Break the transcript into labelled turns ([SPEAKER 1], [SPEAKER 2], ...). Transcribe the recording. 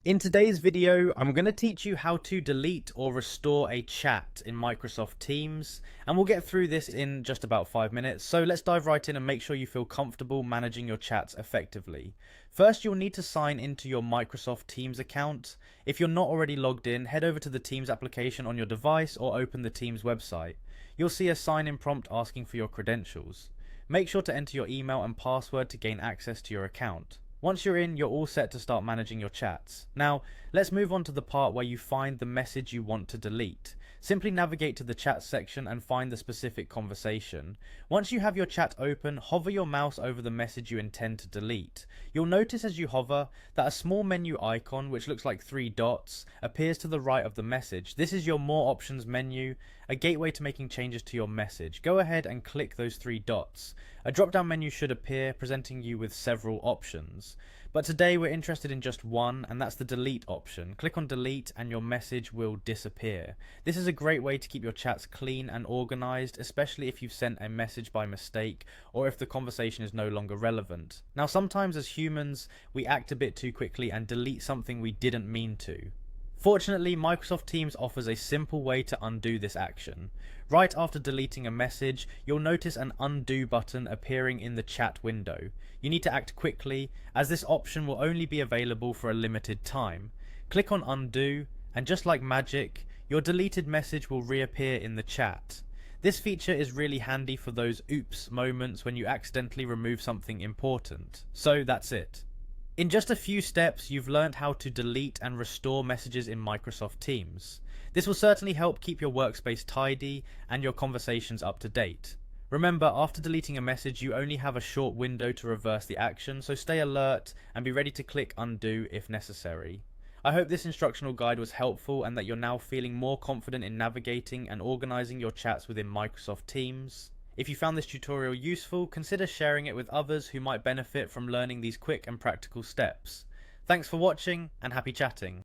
[SPEAKER 1] In today's video, I'm going to teach you how to delete or restore a chat in Microsoft Teams, and we'll get through this in just about 5 minutes. So let's dive right in and make sure you feel comfortable managing your chats effectively. First, you'll need to sign into your Microsoft Teams account. If you're not already logged in, head over to the Teams application on your device or open the Teams website. You'll see a sign-in prompt asking for your credentials. Make sure to enter your email and password to gain access to your account. Once you're in, you're all set to start managing your chats. Now, let's move on to the part where you find the message you want to delete. Simply navigate to the chat section and find the specific conversation. Once you have your chat open, hover your mouse over the message you intend to delete. You'll notice as you hover that a small menu icon, which looks like 3 dots, appears to the right of the message. This is your More Options menu, a gateway to making changes to your message. Go ahead and click those 3 dots. A drop-down menu should appear, presenting you with several options. But today we're interested in just one, and that's the delete option. Click on delete and your message will disappear. This is a great way to keep your chats clean and organized, especially if you've sent a message by mistake or if the conversation is no longer relevant. Now, sometimes as humans, we act a bit too quickly and delete something we didn't mean to. Fortunately, Microsoft Teams offers a simple way to undo this action. Right after deleting a message, you'll notice an undo button appearing in the chat window. You need to act quickly, as this option will only be available for a limited time. Click on undo, and just like magic, your deleted message will reappear in the chat. This feature is really handy for those oops moments when you accidentally remove something important. So that's it. In just a few steps, you've learned how to delete and restore messages in Microsoft Teams. This will certainly help keep your workspace tidy and your conversations up to date. Remember, after deleting a message, you only have a short window to reverse the action, so stay alert and be ready to click undo if necessary. I hope this instructional guide was helpful and that you're now feeling more confident in navigating and organizing your chats within Microsoft Teams. If you found this tutorial useful, consider sharing it with others who might benefit from learning these quick and practical steps. Thanks for watching and happy chatting.